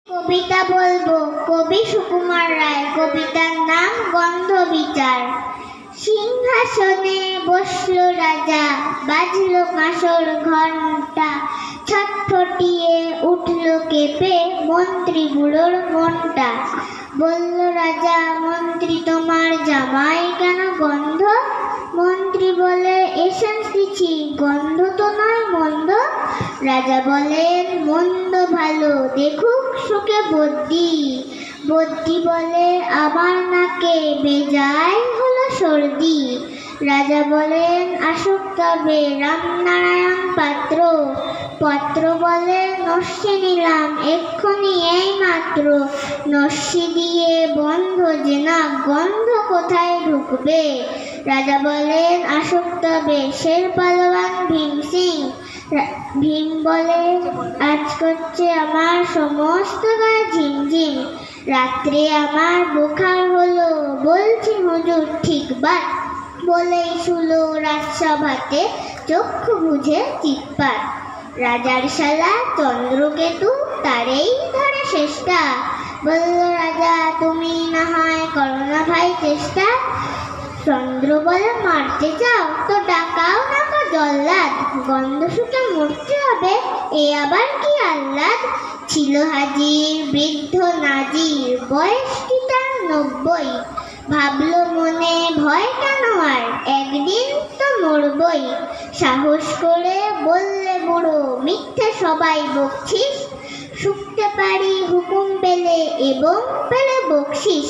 কবিতা বলবো কবি সুকুমার রায়। কবিতার নাম গন্ধ বিচার। সিংহাসনে বসলো রাজা, বাজলো কাঁসর ঘণ্টা, ছটফটিয়ে উঠলো কেঁপে মন্ত্রী বুড়োর মনটা। বলল রাজা, মন্ত্রী তোমার জামাই কেন গন্ধ? মন্ত্রী বলে, এসেন্স দিছি, গন্ধ তো নয় মন্দ। রাজা বলেন, মন্দ ভালো, দেখুক শুকে বদ্যি। বদ্যি বলে, আমার নাকে বেজায় হলো সর্দি। রাজা বলেন, আসুক তবে রামনারায়ণ পাত্র। পত্র বলে, নস্যি নিলাম এক্ষুনি এই মাত্র। নস্যি দিয়ে বন্ধ যে না, গন্ধ কোথায় ঢুকবে? রাজা বলেন, আসুক তবে শের পালোয়ান ভীম সিং। ভীম বলে, আজ করছে আমার সমস্ত গায়ে ঝিমঝিম। রাত্রে আমার বোখার হলো, বলছি হুজুর ঠিক বাত। বলেই শুলো রাজসভাতে চক্ষু বুঝে চিৎপাত। রাজার শালা চন্দ্রকেতু, তারেই ধরে শেষটা। বলল রাজা, তুমি না হয় করো না ভাই চেষ্টা। চন্দ্র বলে, মারতে চাও তো ডাকাও না তো জল্লাদ। গন্ধ শুকে মরতে হবে, এ আবার কি আহ্লাদ। ছিল হাজির বৃদ্ধ নাজির, বয়সটি তার 90। ভাবলো মনে, ভয় কেন আর, একদিন তো মরবই। সাহস করে বললে বুড়ো, মিথ্যে সবাই বকছিস। শুকতে পারি হুকুম পেলে এবং পেলে বকশিস।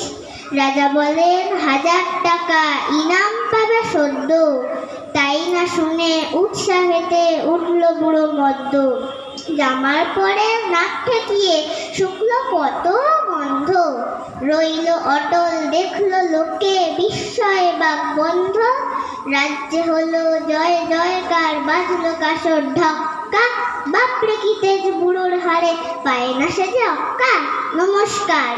রাজা বলেন, 1000 টাকা ইনাম পাবে সদ্য। তাই না শুনে উৎসাহেতে উঠল বুড়ো মদ্য। জামার পরে নাক ঠেকিয়ে শুকলো কত গন্ধ। রইল অটল দেখলো লোকে, বিস্ময়ে বাক বন্ধ। রাজ্যে হলো জয় জয়কার, বাজলো কাঁসর ঢক্কা। বাপরে কি তেজ বুড়োর হাড়ে, পায় না সে যে অক্কা। নমস্কার।